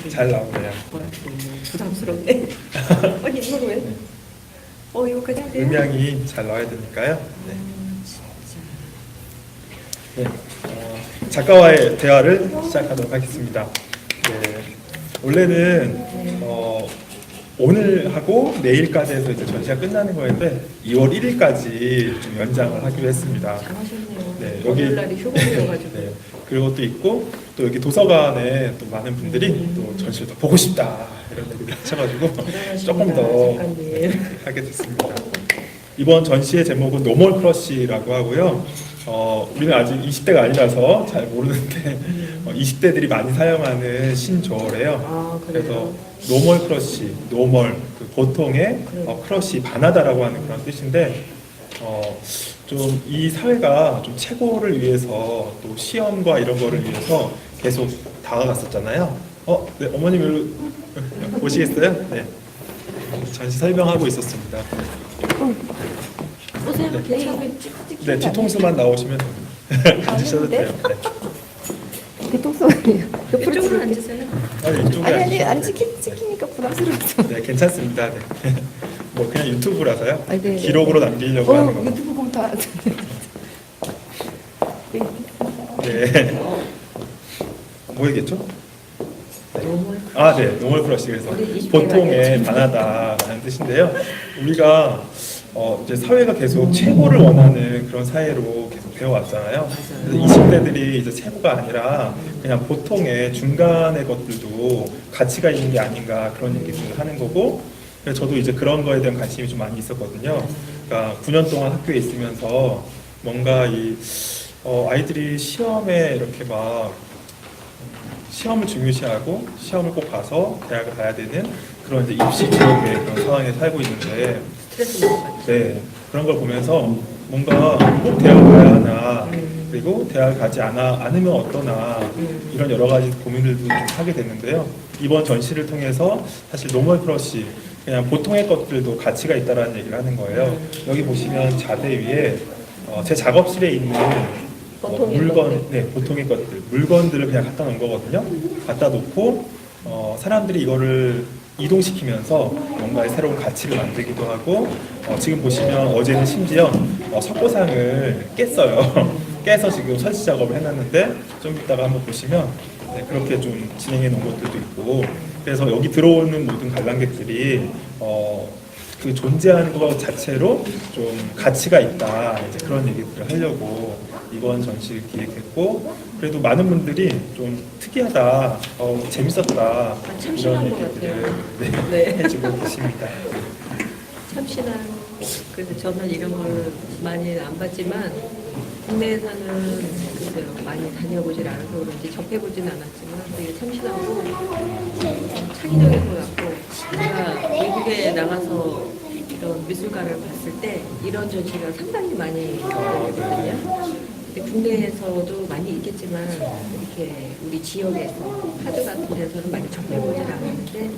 잘 나오네요. 부담스럽네. 아니 이걸 왜? 이거 그냥 돼요? 음향이 잘 나와야 되니까요. 네. 네. 작가와의 대화를 시작하도록 하겠습니다. 네. 원래는 오늘 하고 내일까지 해서 이제 전시가 끝나는 거였는데 2월 1일까지 좀 연장을 하기로 했습니다. 잘하셨네요. 네, 오늘날이 휴무여가지고. 네, 그리고 또 있고 또 여기 도서관에 또 많은 분들이 또 전시를 더 보고 싶다 이런 얘기를 하셔가지고 조금 더 하게 됐습니다. 이번 전시의 제목은 노멀 크러쉬라고 하고요. 우리는 아직 20대가 아니라서 잘 모르는데 20대들이 많이 사용하는 신조어래요. 그래서 노멀 크러쉬, 노멀 그 보통의 크러쉬 반하다라고 하는 그런 뜻인데 좀 이 사회가 좀 최고를 위해서 또 시험과 이런 거를 위해서 계속 다가갔었잖아요. 네, 어머님 일로 오시겠어요? 네. 전시 설명하고 있었습니다. 보세요. 네, 뒤통수만 나오시면 앉으셔도 돼요. 네. 뒤통수예요. 이쪽으로 앉으세요. 이쪽에 아니 안 앉으시면 찍히니까 부담스럽죠. 네, 괜찮습니다. 네. 뭐 그냥 유튜브라서요. 아, 네. 기록으로 남기려고 하는 거. 유튜브 보면 다. 네. 뭐였겠죠? 네, 노멀 크러쉬. 그래서 보통의 반하다라는 뜻인데요. 우리가 이제 사회가 계속 최고를 원하는 그런 사회로 계속 되어왔잖아요. 그래서 20대들이 이제 최고가 아니라 그냥 보통의 중간의 것들도 가치가 있는 게 아닌가 그런 얘기를 하는 거고, 그래서 저도 이제 그런 거에 대한 관심이 좀 많이 있었거든요. 그러니까 9년 동안 학교에 있으면서 뭔가 아이들이 시험에 이렇게 막 시험을 중요시하고 시험을 꼭 봐서 대학을 가야 되는 그런 이제 입시 지옥의 그런 상황에 살고 있는데, 네, 그런 걸 보면서 뭔가 꼭 대학을 가야 하나, 그리고 대학을 가지 않으면 어떠나 이런 여러 가지 고민들도 좀 하게 됐는데요. 이번 전시를 통해서 사실 노멀 크러쉬, 그냥 보통의 것들도 가치가 있다라는 얘기를 하는 거예요. 여기 보시면 자대 위에 제 작업실에 있는 보통의 것들, 물건들을 그냥 갖다 놓은 거거든요. 갖다 놓고 사람들이 이거를 이동시키면서 뭔가의 새로운 가치를 만들기도 하고, 지금 보시면 어제는 심지어 석고상을 깼어요. 깨서 지금 설치 작업을 해놨는데 좀 이따가 한번 보시면 그렇게 좀 진행해 놓은 것들도 있고, 그래서 여기 들어오는 모든 관람객들이 그 존재하는 것 자체로 좀 가치가 있다, 이제 그런 얘기들을 하려고 이번 전시를 기획했고, 그래도 많은 분들이 좀 특이하다, 재밌었다 이런 얘기들을 해주고 계십니다. 참신한. 그래서 저는 이런 걸 많이 안 봤지만 국내에서는 글쎄요, 많이 다녀보질 않아서 그런지 접해보진 않았지만 되게 참신하고 창의적인 것 같고, 제가 외국에 나가서 이런 미술관을 봤을 때 이런 전시가 상당히 많이 있거든요. 국내에서도 많이 있겠지만 이렇게 우리 지역에서 파주 같은 데서는 많이 접해보진 않았는데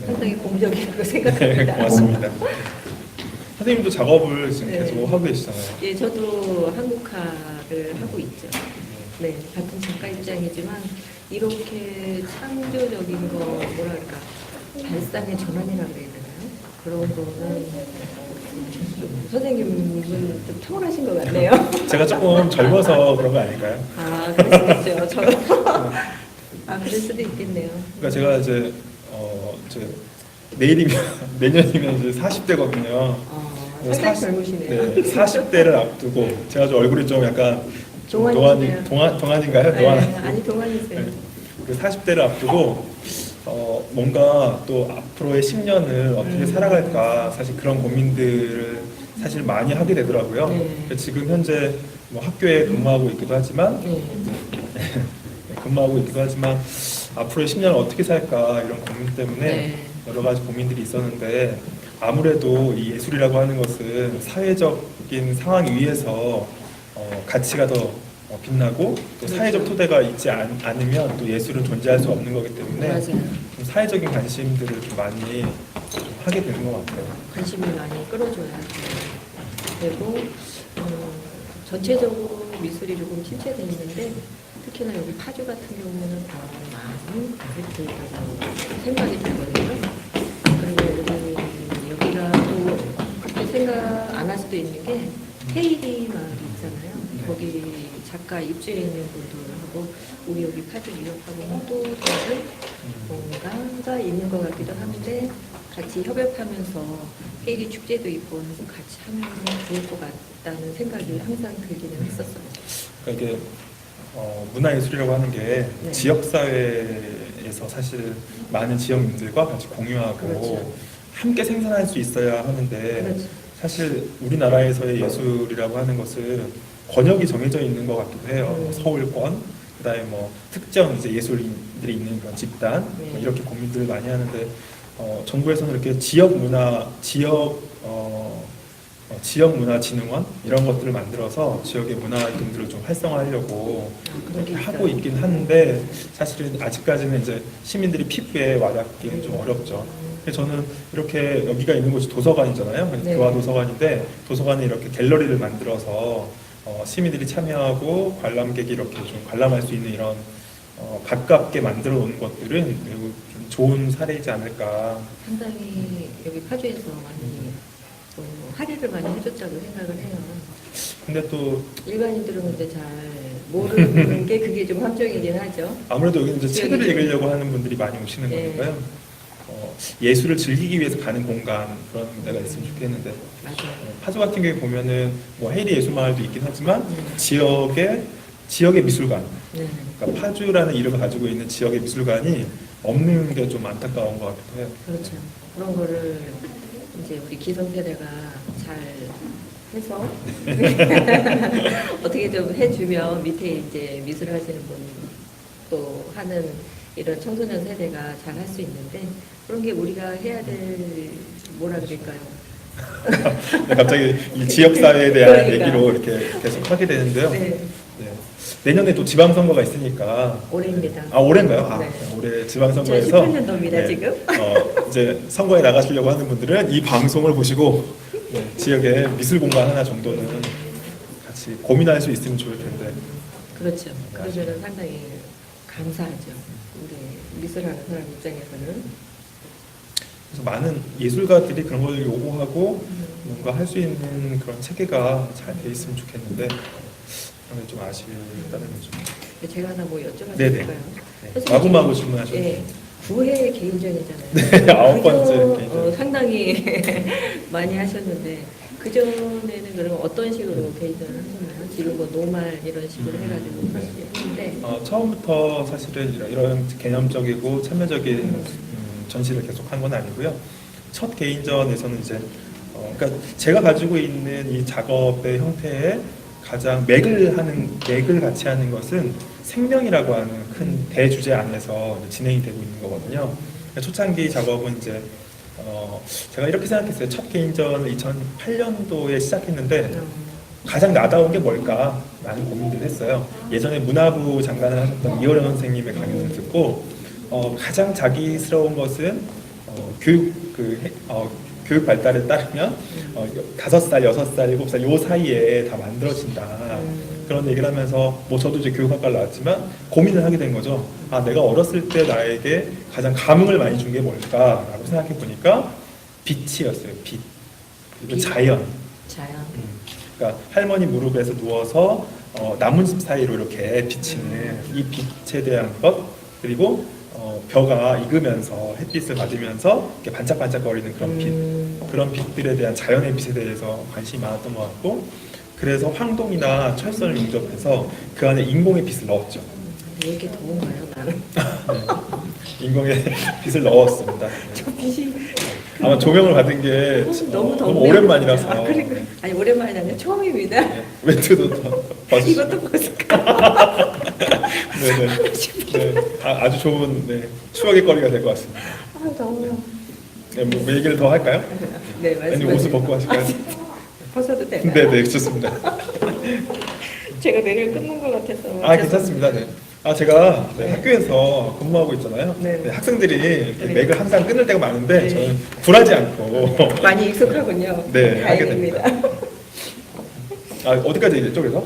상당히 공적이라고 생각합니다. 네, 고맙습니다. 선생님도 작업을 지금 계속 하고 계시잖아요. 예, 저도 한국화를 하고 있죠. 네, 같은 작가 입장이지만 이렇게 창조적인 거 뭐랄까 발상의 전환이라 그래야 되나요? 그런 거는 선생님은 좀 타고나신 것 같네요. 제가 조금 젊어서 그런 거 아닐까요? 그럴 수도 있죠. 그럴 수도 있겠네요. 그러니까 제가 이제 내년이면 이제 40대거든요. 상당히 젊으시네요. 네, 40대를 앞두고 제가 좀 얼굴이 좀 약간 동안이시네요. 동안인가요? 네, 아니 동안이세요. 네. 그 40대를 앞두고 뭔가 또 앞으로의 10년을 어떻게 살아갈까, 사실 그런 고민들을 사실 많이 하게 되더라고요. 네. 지금 현재 뭐 학교에 근무하고 있기도 하지만 앞으로의 10년을 어떻게 살까 이런 고민 때문에 여러 가지 고민들이 있었는데, 아무래도 이 예술이라고 하는 것은 사회적인 상황 위에서 가치가 더 빛나고, 또 사회적 토대가 있지 않으면 또 예술은 존재할 수 없는 거기 때문에 좀 사회적인 관심들을 좀 많이 좀 하게 되는 것 같아요. 관심을 많이 끌어줘야 되고, 전체적으로 미술이 조금 침체되어 있는데 특히나 여기 파주 같은 경우는 더 그렇게 생각이 들거든요. 그리고 우리 여기가 또 그렇게 생각 안 할 수도 있는 게 헤이리 마을이 있잖아요. 거기 작가 입주해 있는 분들하고 우리 여기 파주 유럽하고는 또 다른 뭔가가 있는 것 같기도 한데 같이 협업하면서 헤이리 축제도 있고 해서 같이 하면 좋을 것 같다는 생각이 항상 들기는 했었어요. 그러니까 이게 문화예술이라고 하는 게 네. 지역사회에서 사실 많은 지역민들과 같이 공유하고 그렇죠. 함께 함께 생산할 수 있어야 하는데 그렇죠. 사실 우리나라에서의 예술이라고 하는 것은 권역이 정해져 있는 것 같기도 해요. 서울권, 그다음에 뭐 특정 이제 예술인들이 있는 그런 집단 뭐 이렇게 고민들을 많이 하는데 정부에서는 이렇게 지역문화진흥원 이런 것들을 만들어서 지역의 문화인들을 좀 활성화하려고 그렇게 하고 있긴 한데 사실은 아직까지는 이제 시민들이 피부에 와닿기는 좀 어렵죠. 그래서 저는 이렇게 여기가 있는 곳이 도서관이잖아요. 네. 교화도서관인데 도서관에 이렇게 갤러리를 만들어서 시민들이 참여하고 관람객이 이렇게 좀 관람할 수 있는 이런 가깝게 만들어 놓은 것들은 매우 좀 좋은 사례이지 않을까. 상당히 여기 파주에서 많이 또 할애를 많이 해줬다고 생각을 해요. 근데 또 일반인들은 근데 잘 모르는 게 그게 좀 함정이긴 하죠. 아무래도 여기는 이제 책을 지역이 읽으려고 하는 분들이 많이 오시는 네. 거니까요. 예술을 즐기기 위해서 가는 공간 그런 데가 있으면 좋겠는데 맞아요. 파주 같은 경우에 보면은 뭐 헤이리 예술마을도 있긴 하지만 지역의 미술관, 네. 그러니까 파주라는 이름을 가지고 있는 지역의 미술관이 없는 게 좀 안타까운 것 같기도 해요. 그렇죠. 그런 거를 이제 우리 기성세대가 잘 해서 어떻게 좀 해주면 밑에 이제 미술 하시는 분 또 하는 이런 청소년 세대가 잘 할 수 있는데 그런 게 우리가 해야 될 뭐라 그럴까요? 네, 갑자기 이 지역사회에 대한 그러니까. 얘기로 이렇게 계속 하게 되는데요. 네, 네. 내년에 또 지방선거가 있으니까 올해입니다. 올해인가요? 네. 올해 지방선거에서 2018년도입니다 지금. 이제 선거에 나가시려고 하는 분들은 이 방송을 보시고 지역의 미술 공간 하나 정도는 같이 고민할 수 있으면 좋을 텐데. 그렇죠. 그러면은 상당히 감사하죠. 우리 미술하는 사람 입장에서는. 그래서 많은 예술가들이 그런 걸 요구하고 뭔가 할 수 있는 그런 체계가 잘 돼 있으면 좋겠는데 그런 게 좀 아쉽다는 거죠. 제가 하나 뭐 여쭤봐도 네네. 될까요? 네. 마구마구 질문하셔도 예, 9회 개인전이잖아요. 네, 9번째 개인전. 상당히 많이 하셨는데 그 전에는 그럼 어떤 식으로 개인전을 하셨나요? 지금 뭐 노말 이런 식으로 해가지고 하시는데 처음부터 사실은 이런 개념적이고 참여적인 전시를 계속 한 건 아니고요. 첫 개인전에서는 이제 그러니까 제가 가지고 있는 이 작업의 형태에 가장 맥을 같이 하는 것은 생명이라고 하는 큰 대주제 안에서 진행이 되고 있는 거거든요. 그러니까 초창기 작업은 이제 제가 이렇게 생각했어요. 첫 개인전을 2008년도에 시작했는데 가장 나다운 게 뭘까? 라는 고민들을 했어요. 예전에 문화부 장관을 하셨던 이호령 선생님의 강연을 듣고 가장 자기스러운 것은 교육 발달에 따르면 5살, 6살, 7살 요 사이에 다 만들어진다. 그런 얘기를 하면서 뭐 저도 이제 교육학과를 나왔지만 고민을 하게 된 거죠. 내가 어렸을 때 나에게 가장 감흥을 많이 준 게 뭘까라고 생각해 보니까 빛이었어요. 빛. 그리고 자연. 그러니까 할머니 무릎에서 누워서 나뭇잎 사이로 이렇게 비치는 이 빛에 대한 것, 그리고 벼가 익으면서 햇빛을 받으면서 이렇게 반짝반짝거리는 그런 빛, 그런 빛들에 대한 자연의 빛에 대해서 관심이 많았던 것 같고, 그래서 황동이나 철선을 용접해서 그 안에 인공의 빛을 넣었죠. 왜 이렇게 더운가요, 나는? 네. 인공의 빛을 넣었습니다. 저 빛이 아마 조명을 받은 게 너무 너무 오랜만이라서. 그러니까 아니 오랜만이 아니라 처음입니다. 네. 멘트도 더 봐주시고. 이것도 벗을까? 네네. 네. 아주 좋은 추억의 거리가 될 것 같습니다. 너무. 네, 뭐 얘기를 더 할까요? 네, 아니 말씀하세요. 옷을 벗고 하실까요? 벗어도 되나요? 네네 좋습니다. 제가 내를 끊는 것 같아서. 괜찮습니다. 네. 제가 학교에서 근무하고 있잖아요. 네. 학생들이 이렇게 네. 맥을 항상 끊을 때가 많은데 네. 저는 굴하지 않고 많이 익숙하군요. 네, 하게 다행입니다. 어디까지 얘기했죠 그래서?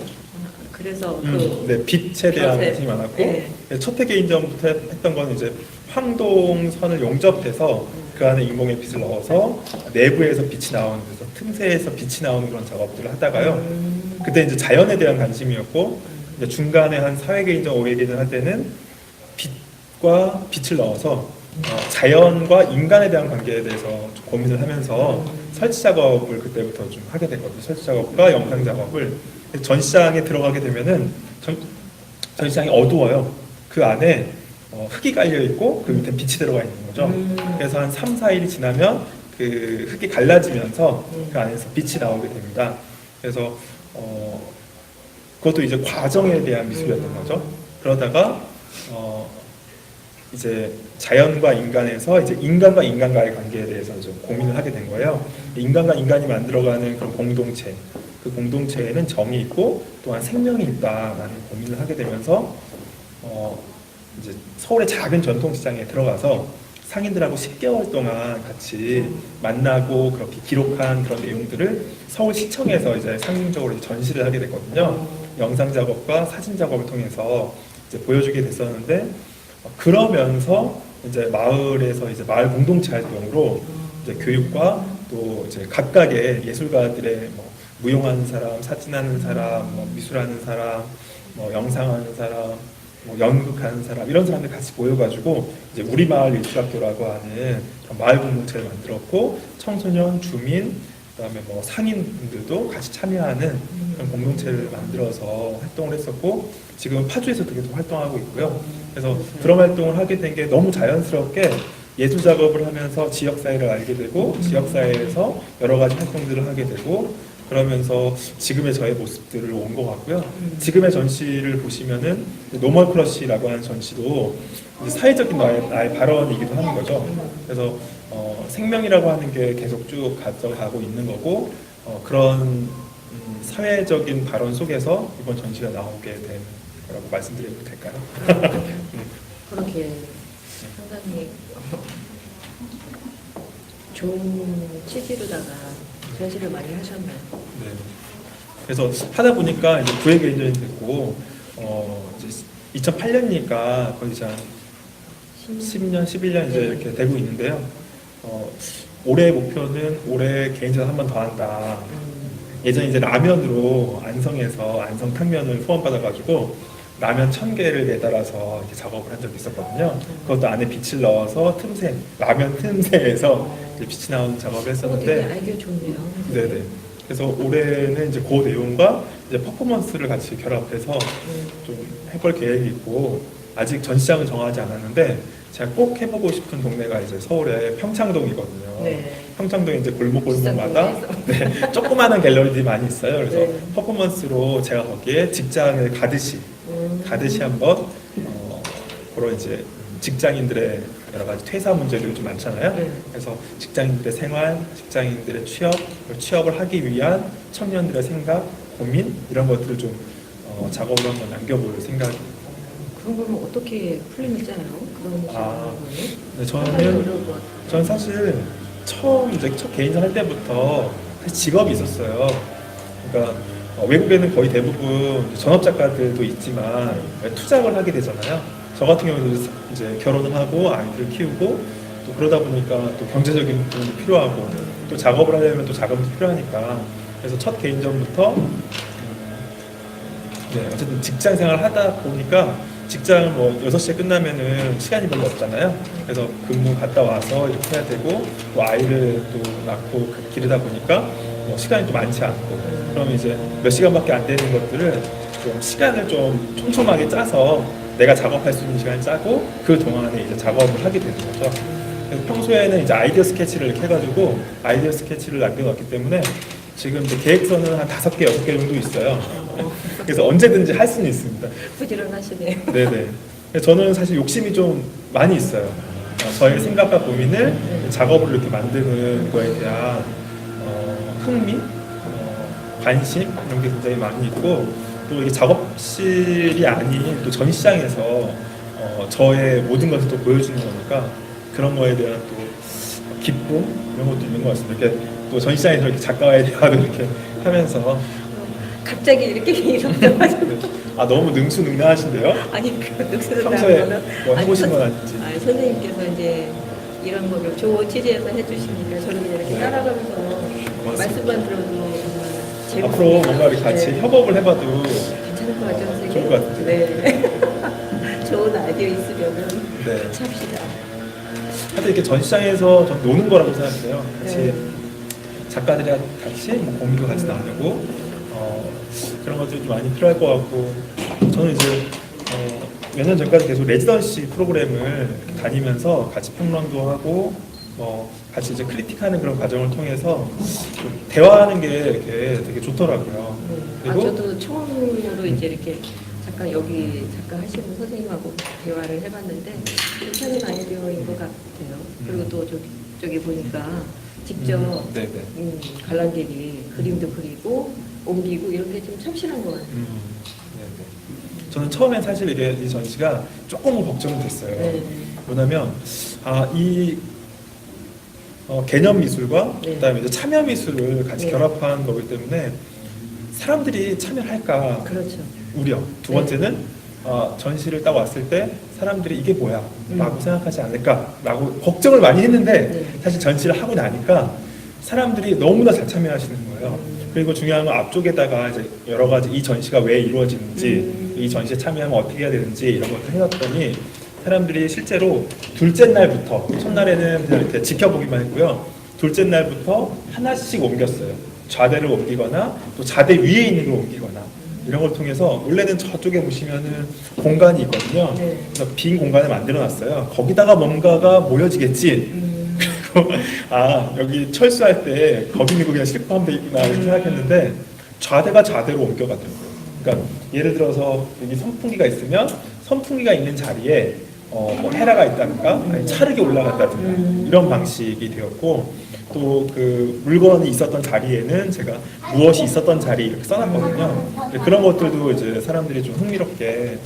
그래서 네, 빛에 대한 벼세. 관심이 많았고 네. 첫 회 개인전부터 했던 건 이제 황동선을 용접해서 그 안에 인공의 빛을 넣어서 내부에서 빛이 나오는 데서 틈새에서 빛이 나오는 그런 작업들을 하다가요. 그때 이제 자연에 대한 관심이었고 이제 중간에 한 4회 개인전, 5회 개인전 할 때는 빛과 빛을 넣어서 자연과 인간에 대한 관계에 대해서 좀 고민을 하면서 설치 작업을 그때부터 좀 하게 됐거든요. 설치 작업과 영상 작업을. 전시장에 들어가게 되면은 전시장이 어두워요. 그 안에 흙이 깔려 있고 그 밑에 빛이 들어가 있는 거죠. 그래서 한 3, 4일이 지나면 그 흙이 갈라지면서 그 안에서 빛이 나오게 됩니다. 그래서 그것도 이제 과정에 대한 미술이었던 거죠. 그러다가 이제 자연과 인간에서 이제 인간과 인간과의 관계에 대해서 좀 고민을 하게 된 거예요. 인간과 인간이 만들어가는 그런 공동체, 그 공동체에는 정이 있고 또한 생명이 있다라는 고민을 하게 되면서 이제 서울의 작은 전통시장에 들어가서 상인들하고 10개월 동안 같이 만나고 그렇게 기록한 그런 내용들을 서울시청에서 이제 상징적으로 전시를 하게 됐거든요. 영상 작업과 사진 작업을 통해서 이제 보여주게 됐었는데 그러면서 이제 마을에서 이제 마을 공동체 활동으로 이제 교육과 또 이제 각각의 예술가들의 뭐 무용하는 사람, 사진하는 사람, 뭐 미술하는 사람, 뭐 영상하는 사람, 뭐 연극하는 사람 이런 사람들 같이 모여가지고 이제 우리 마을 예술학교라고 하는 마을 공동체를 만들었고 청소년, 주민, 그다음에 뭐 상인분들도 같이 참여하는 그런 공동체를 만들어서 활동을 했었고 지금 파주에서도 계속 활동하고 있고요. 그래서 그런 활동을 하게 된 게 너무 자연스럽게 예술 작업을 하면서 지역사회를 알게 되고 지역사회에서 여러 가지 활동들을 하게 되고 그러면서 지금의 저의 모습들을 온 것 같고요. 지금의 전시를 보시면은 노멀 크러쉬라고 하는 전시도 이제 사회적인 나의 발언이기도 하는 거죠. 그래서 생명이라고 하는 게 계속 쭉 가져가고 있는 거고 그런 사회적인 발언 속에서 이번 전시가 나오게 된 거라고 말씀드려도 될까요? 그렇게 상당히 좋은 취지로다가 전시를 많이 하셨나요? 네. 그래서 하다 보니까 이제 9회 개인전이 됐고 이제 2008년이니까 거의 이제 한 10년, 11년 이제 이렇게 되고 있는데요. 올해 목표는 올해 개인전 한 번 더 한다. 예전에 이제 라면으로 안성에서 안성 탕면을 후원받아가지고 라면 1000개를 매달아서 이렇게 작업을 한 적이 있었거든요. 그것도 안에 빛을 넣어서 틈새, 라면 틈새에서 이제 빛이 나오는 작업을 했었는데. 되게 아이디어 좋네요. 네네. 그래서 올해는 이제 그 내용과 이제 퍼포먼스를 같이 결합해서 좀 해볼 계획이 있고 아직 전시장은 정하지 않았는데 제가 꼭 해보고 싶은 동네가 이제 서울의 평창동이거든요. 네. 평창동에 이제 골목골목마다 네, 조그마한 갤러리들이 많이 있어요. 그래서 네. 퍼포먼스로 제가 거기에 직장을 가듯이 한번 그런 이제 직장인들의 여러 가지 퇴사 문제들이 좀 많잖아요. 네. 그래서 직장인들의 생활, 직장인들의 취업을 하기 위한 청년들의 생각, 고민 이런 것들을 좀 작업으로 한번 남겨볼 생각입니다. 그런 거는 어떻게 플랜을 짜요? 그런 네, 저는 사실 첫 개인전 할 때부터 직업이 있었어요. 그러니까 외국에는 거의 대부분 전업 작가들도 있지만 투잡을 하게 되잖아요. 저 같은 경우도 이제 결혼을 하고 아이들을 키우고 또 그러다 보니까 또 경제적인 돈이 필요하고 또 작업을 하려면 또 자금도 필요하니까 그래서 첫 개인전부터 네, 어쨌든 직장 생활을 하다 보니까 직장을 뭐 6시에 끝나면은 시간이 별로 없잖아요. 그래서 근무 갔다 와서 이렇게 해야 되고 또 아이를 또 낳고 기르다 보니까 뭐 시간이 좀 많지 않고 그러면 이제 몇 시간밖에 안 되는 것들을 좀 시간을 좀 촘촘하게 짜서 내가 작업할 수 있는 시간을 짜고 그 동안에 이제 작업을 하게 되는 거죠. 그래서 평소에는 이제 아이디어 스케치를 이렇게 해가지고 아이디어 스케치를 남겨놨기 때문에 지금 이제 계획서는 한 5개, 6개 정도 있어요. 그래서 언제든지 할 수는 있습니다. 부지런하시네요. 네네. 저는 사실 욕심이 좀 많이 있어요. 저의 생각과 고민을 작업을 이렇게 만드는 거에 대한 흥미, 관심 이런 게 굉장히 많이 있고 또 이게 작업실이 아닌 또 전시장에서 저의 모든 것을 또 보여주는 거니까 그런 거에 대한 또 기쁨 이런 것도 있는 것 같습니다. 이렇게 또 전시장에서 이렇게 작가와의 대화를 이렇게 하면서 갑자기 이렇게 일어나가지고 아 너무 능수능란하신데요? 아니 그 늑수는 평소에 거는 뭐 아니, 해보신 건 아닌지. 아니 선생님께서 이제 이런 거를 좋은 취지에서 해주시니까 저는 그냥 이렇게 따라가면서 말씀만 들어도 정말 재밌습니다. 앞으로 뭔가 이렇게 같이 네. 협업을 해봐도 괜찮을 것 같죠, 선생님? 좋을 것 같아요. 네. 좋은 아이디어 있으면은 네. 같이 합시다. 하여튼 이렇게 전시장에서 전 노는 거라고 생각해요. 같이 네. 작가들이랑 같이 뭐 고민도 같이 나누고 그런 것들이 좀 많이 필요할 것 같고 저는 이제 몇 년 전까지 계속 레지던시 프로그램을 다니면서 같이 평론도 하고 같이 이제 크리틱하는 그런 과정을 통해서 좀 대화하는 게 이렇게 되게 좋더라고요. 그리고 저도 처음으로 이제 이렇게 잠깐 여기 작가 하시는 선생님하고 대화를 해봤는데 괜찮은 아이디어인 것 같아요. 그리고 또 저기 보니까 직접 네네. 관람객이 그림도 그리고 옮기고 이런 게 좀 참신한 것 같아요. 네네. 저는 처음엔 사실 이 전시가 조금 걱정이 됐어요. 네. 왜냐면 이 개념 미술과 네. 그다음에 이제 참여 미술을 같이 네. 결합한 거기 때문에 사람들이 참여할까 그렇죠. 우려. 두 번째는 전시를 딱 왔을 때 사람들이 이게 뭐야? 라고 생각하지 않을까? 라고 걱정을 많이 했는데 네. 사실 전시를 하고 나니까 사람들이 너무나 잘 참여하시는 거예요. 그리고 중요한 건 앞쪽에다가 이제 여러 가지 이 전시가 왜 이루어지는지 이 전시에 참여하면 어떻게 해야 되는지 이런 것들 해놨더니 사람들이 실제로 둘째 날부터 첫날에는 그냥 이렇게 지켜보기만 했고요. 둘째 날부터 하나씩 옮겼어요. 좌대를 옮기거나 또 좌대 위에 있는 걸 옮기거나 이런 걸 통해서 원래는 저쪽에 보시면은 공간이 있거든요. 네. 그래서 빈 공간을 만들어놨어요. 거기다가 뭔가가 모여지겠지. 그리고 여기 철수할 때 거기 있는 거 그냥 싣고 하면 되겠구나 이렇게 생각했는데 좌대가 좌대로 옮겨가더라고요. 그러니까 예를 들어서 여기 선풍기가 있으면 선풍기가 있는 자리에 뭐 헤라가 있다든가 아니 차르게 올라갔다든가 이런 방식이 되었고 또 그 물건이 있었던 자리에는 제가 무엇이 있었던 자리 이렇게 써놨거든요. 그런 것들도 이제 사람들이 좀 흥미롭게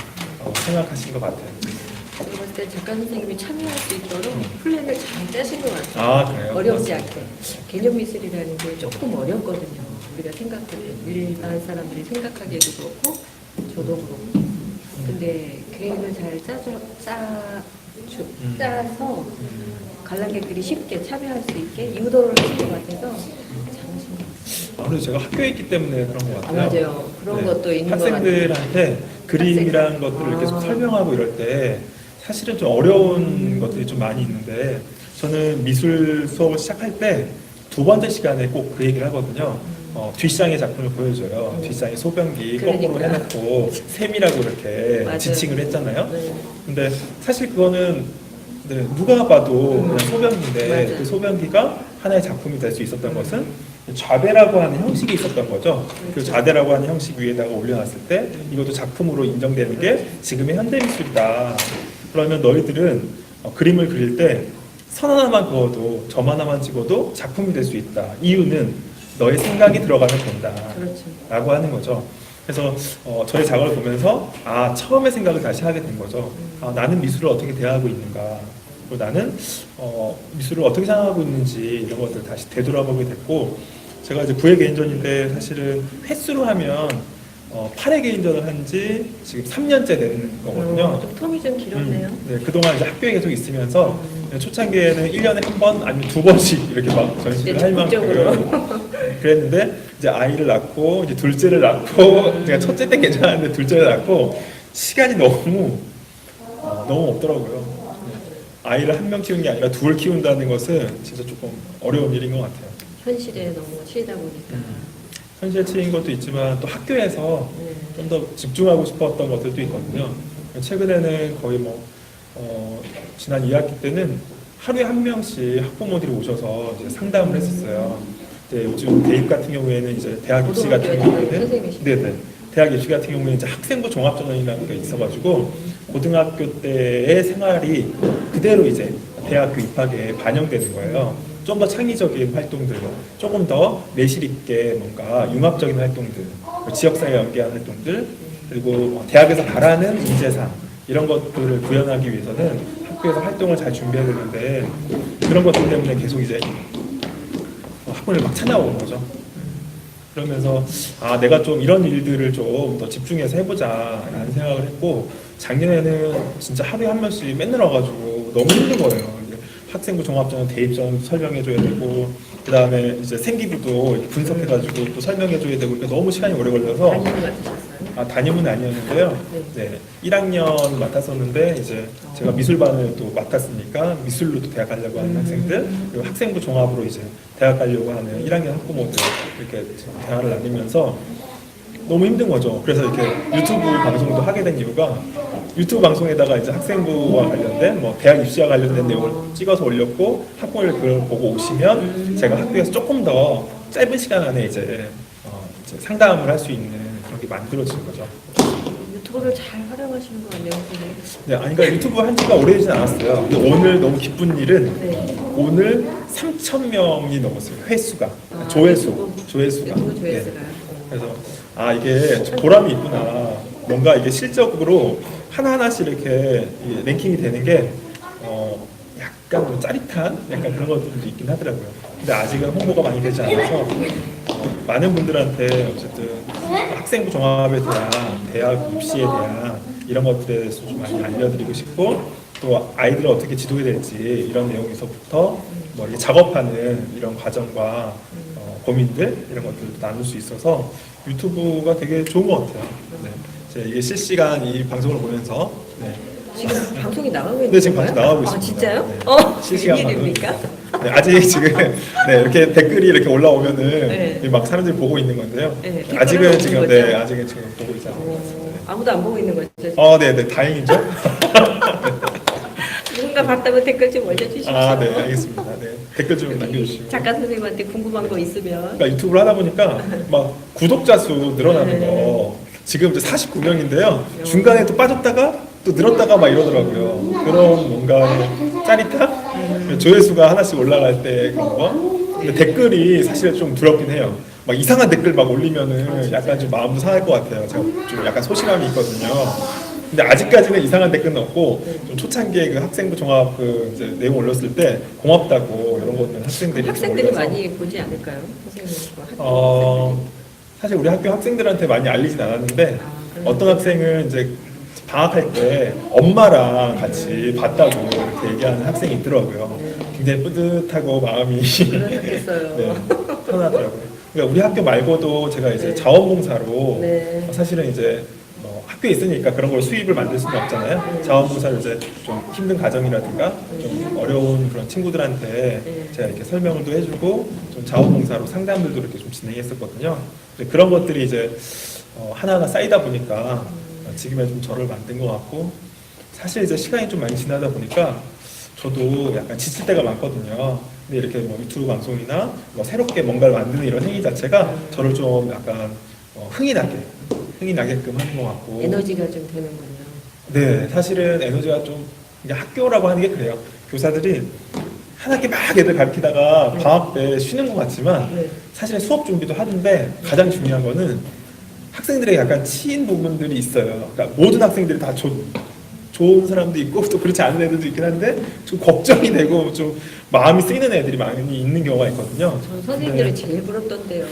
생각하신 것 같아요. 제가 봤을 때 작가 선생님이 참여할 수 있도록 플랜을 잘 짜신 것 같아요. 그래요? 어렵지 않게. 개념 미술이라는 게 조금 어렵거든요. 우리가 일반 사람들이 생각하기에도 그렇고 저도 그렇고. 근데 계획을 잘 짜서 관람객들이 쉽게 참여할 수 있게 유도를 하신 것 같아서 잘하신 것 같아요. 아무래도 제가 학교에 있기 때문에 그런 것 같아요. 맞아요. 그런 것도 있는 것 같아요. 학생들한테 그림이라는 것들을 계속 설명하고 이럴 때 사실은 좀 어려운 것들이 좀 많이 있는데 저는 미술 수업을 시작할 때 두 번째 시간에 꼭 그 얘기를 하거든요. 뒷상의 작품을 보여줘요. 뒷상의 소변기 거꾸로 그러니까. 해놓고 셈이라고 이렇게 맞아요. 지칭을 했잖아요. 네. 근데 사실 그거는 누가 봐도 그냥 소변기인데 맞아요. 그 소변기가 하나의 작품이 될 수 있었던 것은 좌대라고 하는 형식이 있었던 거죠. 그 좌대라고 하는 형식 위에다가 올려놨을 때 이것도 작품으로 인정되는 게 지금의 현대미술이다. 그러면 너희들은 그림을 그릴 때 선 하나만 그어도 점 하나만 찍어도 작품이 될 수 있다. 이유는 너의 생각이 들어가면 된다. 그렇죠. 라고 하는 거죠. 그래서 저의 작업을 보면서 처음에 생각을 다시 하게 된 거죠. 나는 미술을 어떻게 대하고 있는가, 그리고 나는 미술을 어떻게 생각하고 있는지 이런 것들 다시 되돌아보게 됐고, 제가 이제 9회 개인전인데 사실은 횟수로 하면 8회 개인전을 한 지 지금 3년째 되는 거거든요. 좀 텀이 좀 길었네요. 네, 그동안 이제 학교에 계속 있으면서 초창기에는 1년에 한 번 아니면 두 번씩 이렇게 막 전시를 할 만큼 그랬는데 이제 아이를 낳고 이제 둘째를 낳고 제가 첫째 때 괜찮았는데 둘째를 낳고 시간이 너무 없더라고요. 아이를 한 명 키우는 게 아니라 둘 키운다는 것은 진짜 조금 어려운 일인 것 같아요. 현실에 너무 치이다 보니까. 현실에 치인 것도 있지만 또 학교에서 좀 더 집중하고 싶었던 것들도 있거든요. 최근에는 거의 지난 2학기 때는 하루에 한 명씩 학부모들이 오셔서 이제 상담을 했었어요. 요즘 대입 같은 경우에는 이제 대학 입시 같은 경우에는 네네 대학 입시 같은 경우에는 이제 학생부 종합전형이라는 게 있어가지고 고등학교 때의 생활이 그대로 이제 대학교 입학에 반영되는 거예요. 좀 더 창의적인 활동들, 조금 더 내실 있게 뭔가 융합적인 활동들, 지역사회 연계한 활동들, 그리고 대학에서 바라는 인재상 이런 것들을 구현하기 위해서는 학교에서 활동을 잘 준비해야 되는데 그런 것들 때문에 계속 이제 학원을 막 찾아오는 거죠. 그러면서 아 내가 좀 이런 일들을 좀 더 집중해서 해보자라는 생각을 했고 작년에는 진짜 하루에 한 번씩 맨날 와가지고 너무 힘든 거예요. 이제 학생부 종합전형 대입전 설명해줘야 되고 그 다음에 이제 생기부도 분석해가지고 또 설명해줘야 되고 그러니까 너무 시간이 오래 걸려서 담임 맡으셨어요? 아 담임은 아니었는데요. 네 1학년 맡았었는데 이제 제가 미술반을 또 맡았으니까 미술로 또 대학 가려고 하는 학생들 그리고 학생부 종합으로 이제 대학 가려고 하는 1학년 학부모들 이렇게 대화를 나누면서 너무 힘든 거죠. 그래서 이렇게 유튜브 방송도 하게 된 이유가 유튜브 방송에다가 이제 학생부와 관련된 뭐 대학 입시와 관련된 내용을 찍어서 올렸고 학부모들 그걸 보고 오시면 제가 학교에서 조금 더 짧은 시간 안에 이제 상담을 할 수 있는 그런 게 만들어진 거죠. 유튜브를 잘 활용하시는 것 같네요, 선생님. 네, 아니 그러니까 유튜브 한 지가 오래되진 않았어요. 근데 오늘 너무 기쁜 일은 네. 오늘 3,000명이 넘었어요. 횟수가 아, 조회수가. 유튜브 네. 조회수가요? 그래서 아 이게 보람이 있구나. 뭔가 이게 실적으로 하나하나씩 이렇게 랭킹이 되는 게 약간 좀 짜릿한 약간 그런 것들도 있긴 하더라고요. 근데 아직은 홍보가 많이 되지 않아서 많은 분들한테 어쨌든 학생부 종합에 대한 대학 입시에 대한 이런 것들에 대해서 좀 많이 알려드리고 싶고 또 아이들을 어떻게 지도해야 될지 이런 내용에서부터 뭐 이렇게 작업하는 이런 과정과 고민들 이런 것들도 나눌 수 있어서 유튜브가 되게 좋은 것 같아요. 네. 제가 이게 실시간 이 방송을 보면서 네. 지금 방송이 나가고 있는 네, 지금 건가요? 방송 나가고 아, 있습니다. 진짜요? 네. 실시간 웬일입니까? 네, 아직 지금 네, 이렇게 댓글이 이렇게 올라오면은 네. 막 사람들이 보고 있는 건데요. 네, 댓글은 아직은 없는 지금 거죠? 네, 아직은 지금 보고 있지 않습니다. 아무도 안 보고 있는 거죠? 네, 네, 다행이죠. 누군가 봤다면 댓글 좀 올려주십시오. 아, 네, 알겠습니다. 네, 댓글 좀 남겨주시고. 작가 선생님한테 궁금한 거 있으면. 그러니까 유튜브를 하다 보니까 막 구독자 수 늘어나는 거 지금 이제 49명인데요. 중간에 또 빠졌다가 또 늘었다가 막 이러더라고요. 그런 뭔가 짜릿함? 조회수가 하나씩 올라갈 때 그런 거. 근데 댓글이 사실 좀 두렵긴 해요. 막 이상한 댓글 막 올리면은 약간 좀 마음도 상할 것 같아요. 제가 좀 약간 소심함이 있거든요. 근데 아직까지는 이상한 댓글은 없고 좀 초창기에 그 학생부 종합 그 이제 내용 올렸을 때 고맙다고 이런 것들 학생들이 학생들이 올려서 많이 보지 않을까요? 선생님, 학교 어, 사실 우리 학교 학생들한테 많이 알리진 않았는데 어떤 학생은 이제 방학할 때 엄마랑 같이 봤다고 이렇게 얘기하는 학생이 있더라고요. 굉장히 뿌듯하고 마음이 그러셨겠어요. 네, 편하더라고요. 그러니까 우리 학교 말고도 제가 이제 네. 자원봉사로 네. 사실은 이제 학교에 있으니까 그런 걸 수입을 만들 수는 없잖아요. 자원봉사를 이제 좀 힘든 가정이라든가 좀 어려운 그런 친구들한테 제가 이렇게 설명을 또 해주고 좀 자원봉사로 상담들도 이렇게 좀 진행했었거든요. 근데 그런 것들이 이제 하나하나 쌓이다 보니까 지금의 좀 저를 만든 것 같고 사실 이제 시간이 좀 많이 지나다 보니까 저도 약간 지칠 때가 많거든요. 근데 이렇게 뭐 유튜브 방송이나 뭐 새롭게 뭔가를 만드는 이런 행위 자체가 저를 좀 약간 흥이 나게끔 하는 것 같고 에너지가 좀 되는군요. 네, 사실은 에너지가 좀 이제 학교라고 하는 게 그래요. 교사들이 한 학기 막 애들 가르치다가 방학 때 쉬는 것 같지만 네. 사실은 수업 준비도 하는데 가장 중요한 거는 학생들에게 약간 치인 부분들이 있어요. 그러니까 모든 학생들이 다 좋은 사람도 있고 또 그렇지 않은 애들도 있긴 한데 좀 걱정이 되고 좀 마음이 쓰이는 애들이 많이 있는 경우가 있거든요. 전 선생님들이 네. 제일 부럽던데요.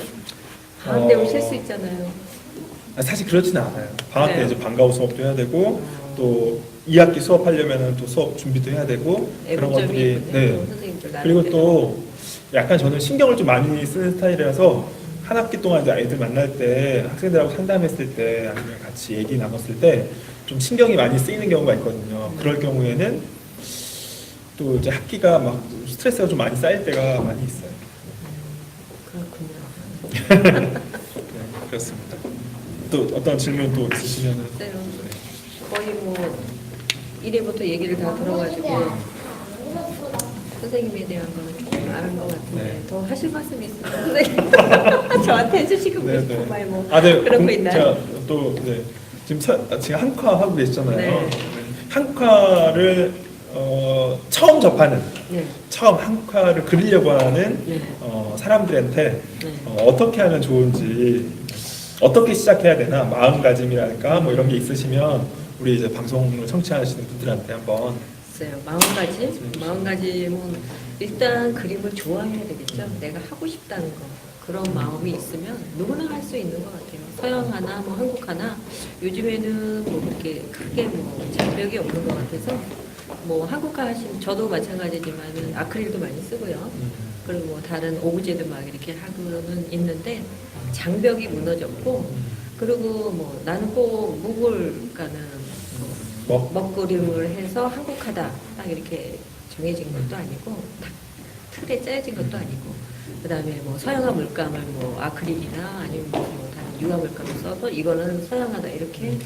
방학 때문에 쉴 수 있잖아요. 사실 그렇지는 않아요. 방학 때 네. 이제 방과후 수업도 해야 되고 또 2학기 수업하려면 또 수업 준비도 해야 되고 그런 애국점이 것들이 있군요. 선생님들 그리고 나름대로. 또 약간 저는 신경을 좀 많이 쓰는 스타일이라서 한 학기 동안 이제 아이들 만날 때 학생들하고 상담했을 때 아니면 같이 얘기 나눴을 때 좀 신경이 많이 쓰이는 경우가 있거든요. 그럴 경우에는 또 이제 학기가 막 스트레스가 좀 많이 쌓일 때가 많이 있어요. 그렇군요. 네, 그렇습니다. 또 어떤 질문 또 있으시면은 네. 거의 뭐 1회부터 얘기를 다 들어가지고 선생님에 대한 거는 조금 아는 것 같은데 네. 더 하실 말씀이 있으면 선생님 저한테 해주시고 네, 싶은 네. 말 뭐 네, 그런 거 있나요? 제가 또 네, 지금 한과 하고 계시잖아요. 네. 한과를 처음 접하는 네. 처음 한과를 그리려고 하는 네. 사람들한테 네. 어떻게 하면 좋은지 어떻게 시작해야 되나 마음가짐이랄까 뭐 이런 게 있으시면 우리 이제 방송을 청취하시는 분들한테 한번 글쎄요. 마음가짐은 일단 그림을 좋아해야 되겠죠. 내가 하고 싶다는 거. 그런 마음이 있으면 누구나 할 수 있는 것 같아요. 서양 하나 뭐 한국 하나 요즘에는 뭐 그렇게 크게 뭐 장벽이 없는 것 같아서 뭐 한국화 하시면 저도 마찬가지지만 아크릴도 많이 쓰고요. 그리고 뭐 다른 오브제도 막 이렇게 하고는 있는데 장벽이 무너졌고 그리고 뭐 나는 꼭 묵을까는 먹그림을 해서 한국화다 딱 이렇게 정해진 것도 아니고 딱 틀에 짜여진 것도 아니고 그다음에 뭐 서양화 물감을 뭐 아크릴이나 아니면 뭐 다른 유화 물감을 써서 이거는 서양화다 이렇게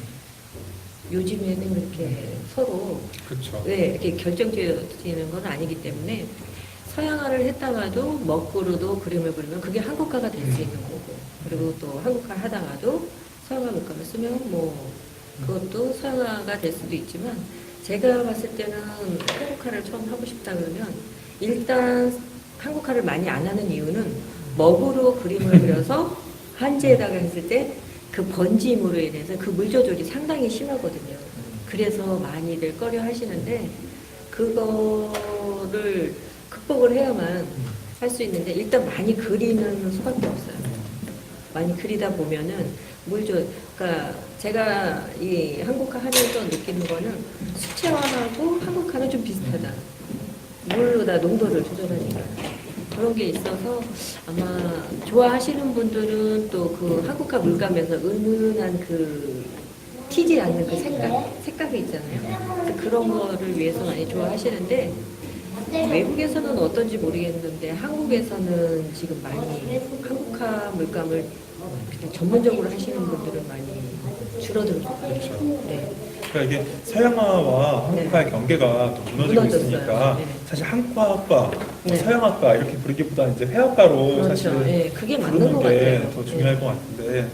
요즘에는 이렇게 서로 그렇죠. 네, 이렇게 결정지어지는 건 아니기 때문에 서양화를 했다가도 먹구로도 그림을 그리면 그게 한국화가 될 수 있는 거고 그리고 또 한국화를 하다가도 서양화 물감을 쓰면 뭐 그것도 서양화가 될 수도 있지만 제가 봤을 때는 한국화를 처음 하고 싶다 그러면 일단 한국화를 많이 안 하는 이유는 먹으로 그림을 그려서 한지에다가 했을 때 그 번짐으로 인해서 그 물 조절이 상당히 심하거든요. 그래서 많이들 꺼려 하시는데 그거를 극복을 해야만 할 수 있는데 일단 많이 그리는 수밖에 없어요. 많이 그리다 보면은 그러니까 제가 이 한국화 하면서 느끼는 거는 수채화하고 한국화는 좀 비슷하다. 물로다 농도를 조절하니까 그런 게 있어서 아마 좋아하시는 분들은 또 그 한국화 물감에서 은은한 그 튀지 않는 그 색감이 있잖아요. 그래서 그런 거를 위해서 많이 좋아하시는데 외국에서는 어떤지 모르겠는데 한국에서는 지금 많이 한국화 물감을 그냥 전문적으로 하시는 분들은 많이 줄어들고 그렇죠. 네. 그러니까 이게 서양화와 한국화의 경계가 또 무너지고 무너졌어요. 있으니까 네. 사실 한국화학과, 네. 서양학과 이렇게 부르기보다 이제 회화과로 그렇죠. 사실 네, 그게 맞는 것 부르는 게 같아요. 더 중요할 것 같은데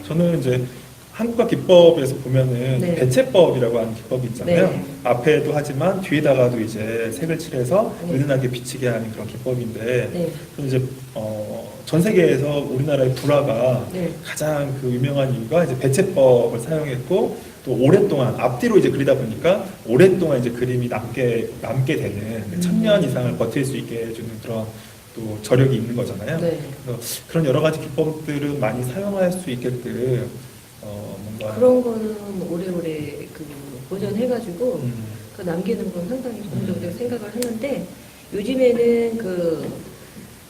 저는 이제 한국화 기법에서 보면은 네. 배채법이라고 하는 기법이 있잖아요. 네. 앞에도 하지만 뒤에다가도 이제 색을 칠해서 네. 은은하게 비치게 하는 그런 기법인데 네. 또 이제 전 세계에서 우리나라의 불화가 네. 가장 그 유명한 이유가 이제 배채법을 사용했고 또 오랫동안 앞뒤로 이제 그리다 보니까 오랫동안 이제 그림이 남게 되는 천년 이상을 버틸 수 있게 해주는 그런 또 저력이 있는 거잖아요. 네. 그래서 그런 여러 가지 기법들은 많이 사용할 수 있게끔 뭔가 그런 거는 오래오래 그 보존해가지고 음, 그 남기는 건 상당히 좋은 정도 생각을 하는데 요즘에는 그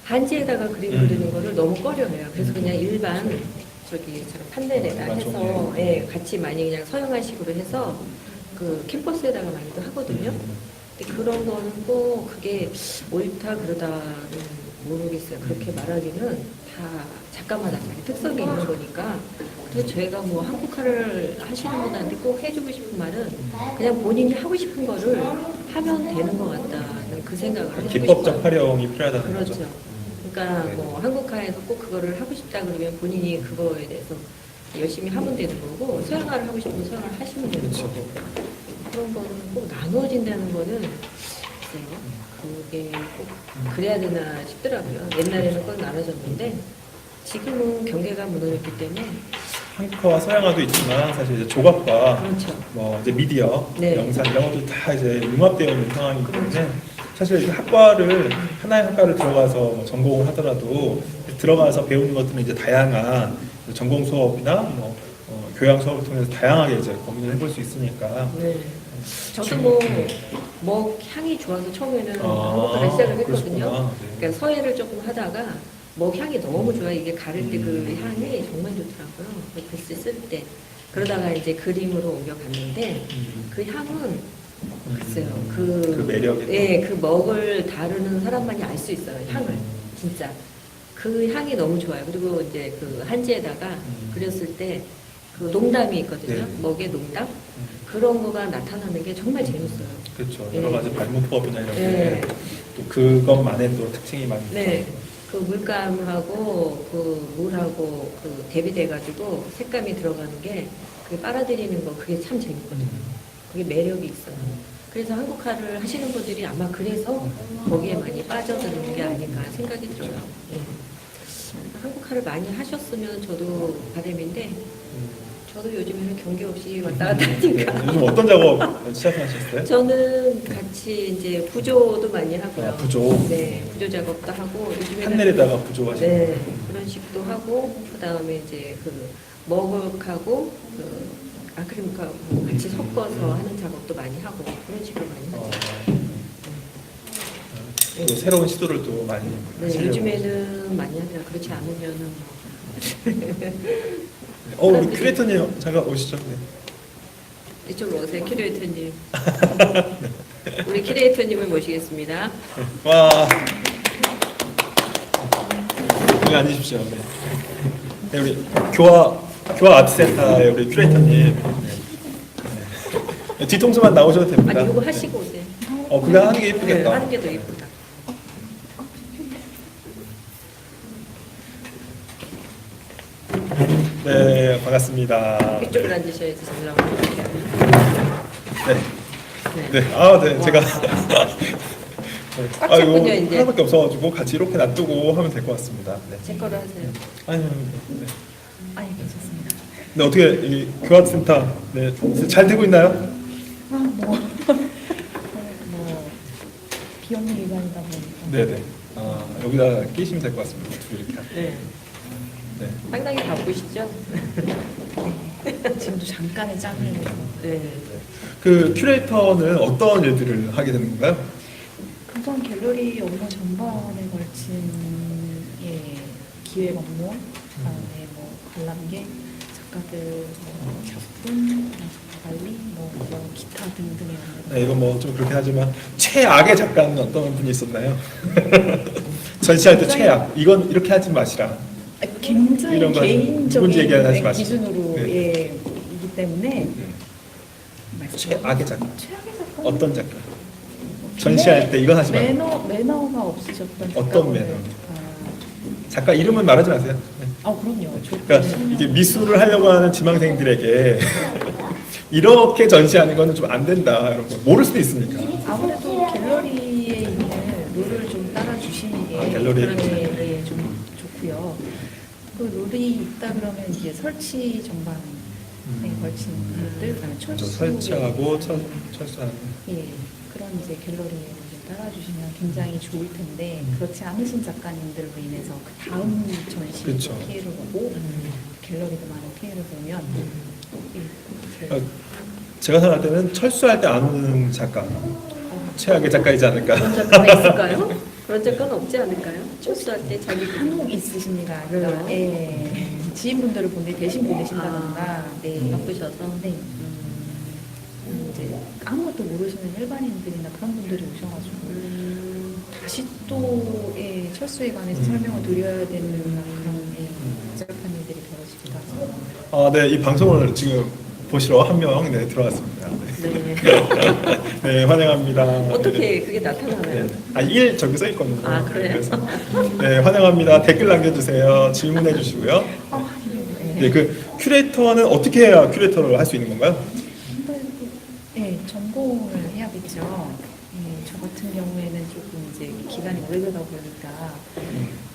한지에다가 그림 음. 그리는 거를 너무 꺼려해요. 그래서 그냥 일반 저기 판넬에다 일반 해서 종이에. 예, 같이 많이 그냥 서양화식으로 해서 그 캠퍼스에다가 많이도 하거든요. 근데 그런 거는 꼭 그게 옳다 그러다는 모르겠어요. 그렇게 말하기는 다 작가마다 자기 특성이 있는 거니까. 그래서 저희가 뭐 한국화를 하시는 분한테 꼭 해주고 싶은 말은 그냥 본인이 하고 싶은 거를 하면 되는 것 같다는 그 생각을 해주고 기법적 싶어요. 활용이 필요하다는 그렇죠. 거죠. 그러니까 네. 뭐 한국화에서 꼭 그거를 하고 싶다 그러면 본인이 그거에 대해서 열심히 하면 되는 거고 서양화를 하고 싶으면 서양화를 하시면 되는 그렇죠. 거고 그런 거는 꼭 나누어진다는 거는 글쎄요. 그게 꼭 그래야 되나 싶더라고요. 옛날에는 꼭 나눠졌는데 지금은 경계가 무너졌기 때문에 한국화와 서양화도 있지만 사실 이제 조각과 그렇죠. 뭐 이제 미디어, 네. 영상 이런 것도 다 이제 융합되어 있는 상황이기 때문에 그렇죠. 사실 이제 학과를 하나의 학과를 들어가서 뭐 전공을 하더라도 들어가서 배우는 것들은 이제 다양한 전공 수업이나 뭐 교양 수업을 통해서 다양하게 이제 고민을 해볼 수 있으니까 네. 저도 중- 뭐 향이 좋아서 처음에는 아, 한국화를 시작을 했거든요. 그러시구나. 네. 그러니까 서예를 조금 하다가 향이 너무 좋아. 이게 가를 때 그 향이 정말 좋더라고요. 그 글씨 쓸 때. 그러다가 이제 그림으로 옮겨갔는데 그 향은 글쎄요. 그 매력이 예, 그 먹을 다루는 사람만이 알 수 있어요. 향을. 진짜. 그 향이 너무 좋아요. 그리고 이제 그 한지에다가 그렸을 때 그 농담이 있거든요. 네. 먹의 농담. 그런 거가 나타나는 게 정말 재밌어요. 그렇죠. 네. 여러 가지 발문법이나 이런 네. 게또 그것만의 또 특징이 많이 네. 있어요. 그 물감하고 그 물하고 그 대비돼가지고 색감이 들어가는 게 그게 빨아들이는 거 그게 참 재밌거든요. 그게 매력이 있어요. 그래서 한국화를 하시는 분들이 아마 그래서 거기에 많이 빠져드는 게 아닌가 생각이 들어요. 예. 한국화를 많이 하셨으면 저도 바람인데 저도 요즘에는 경계 없이 왔다 갔다 하니까. 요즘 어떤 작업 시작하셨어요? 저는 같이 이제 부조도 많이 하고요. 아, 부조. 네, 부조 작업도 하고 요즘에는 판넬에다가 부조하시는 네, 그런 식도 하고 그다음에 이제 그 머그하고 그 아크릴하고 같이 섞어서 하는 작업도 많이 하고 그런 식으로 많이 하죠. 또 새로운 시도를 또 많이 네, 하시려고. 요즘에는 많이 하더라. 그렇지 않으면은 우리 큐레이터님 잠깐 오시죠. 네. 이쪽으로 오세요, 큐레이터님. 우리 큐레이터님을 모시겠습니다. 와. 여기 앉으십시오. 네. 네, 우리 교화 아트센터의 우리 큐레이터님. 네. 네. 뒤통수만 나오셔도 됩니다. 아니, 이거 하시고 오세요. 그냥 하는 게 네, 예쁘겠다. 하는 게 더 예쁘다. 네, 반갑습니다. 이쪽으로 앉으셔야지 잘 나오는 네. 네. 네. 네. 제가 꽉 찼군요, 이거 이제. 하나밖에 없어가지고 같이 이렇게 놔두고 하면 될 것 같습니다. 네. 제 거로 하세요. 아니, 네. 아니 괜찮습니다. 네, 어떻게 이 교환센터 네, 잘 되고 있나요? 뭐 비영리 기관이다 보니까 네네. 여기다 끼시면 될 것 같습니다. 둘이 이렇게. 네. 네. 상당히 바쁘시죠? 지금도 잠깐의 짬이에요. 네. 그 큐레이터는 어떤 일들을 하게 되는 건가요? 우선 갤러리 업무 전반에 걸친 기획 업무, 그다음에 뭐 관람객, 작가들 작품, 작가 관리, 뭐 기타 등등의 업무. 네, 이건 뭐 좀 그렇게 하지만 최악의 작가는 어떤 분이 있었나요? 전시할 때 최악. 이건 이렇게 하지 마시라. 굉장히 이런 거 누군지 개인적인 얘기하지 마시고. 기준으로 네. 이기 때문에 최악의 작가. 최악의 작가 어떤 작가? 전시할 때 이건 하지 말고. 매너가 없으셨던 어떤 작가분을- 매너? 작가 이름은 말하지 마세요. 네. 그럼요. 그러니까 이게 미술을 하려고 하는 지망생들에게 이렇게 전시하는 거는 좀 안 된다 이런 거 모를 수도 있으니까. 아무래도 갤러리에 있는 룰을 좀 따라주시는 게 갤러리에 좀 좋고요. 그 룰이 있다 그러면 이제 설치 전반에 걸친 것들, 그다음에 철수, 설치하고 철수하는. 예, 그런 이제 갤러리에 좀 따라주시면 굉장히 좋을 텐데 그렇지 않으신 작가님들로 인해서 그 다음 전시에 그렇죠. 피해를 보고 갤러리도 많은 피해를 보면 제가 생각할 때는 철수할 때 안 오는 작가 최악의 작가이지 않을까. 그런 작가가 있을까요? 그런 작가는 없지 않을까요? 철수할 때 자기 한국 있으십니다. 그래요? 예. 지인분들을 본데 대신 보내신다던가, 네. 바쁘셔서. 네. 이제 아무것도 모르시는 일반인들이나 그런 분들이 오셔가지고 다시 또 철수에 관해서 설명을 드려야 되는 그런 복잡한 일들이 벌어지기도 하죠. 네, 이 방송을 지금 보시러 한 명 들어왔습니다. 네. 네, 환영합니다. 어떻게 그게 나타나나요? 네. 1 저기 써 있거든요. 아, 그래요? 그래서, 네, 환영합니다. 댓글 남겨주세요. 질문해 주시고요. 네, 그 큐레이터는 어떻게 해야 큐레이터를 할 수 있는 건가요? 네, 전공을 해야겠죠. 저 같은 경우에는 조금 이제 기간이 오래되다 보니까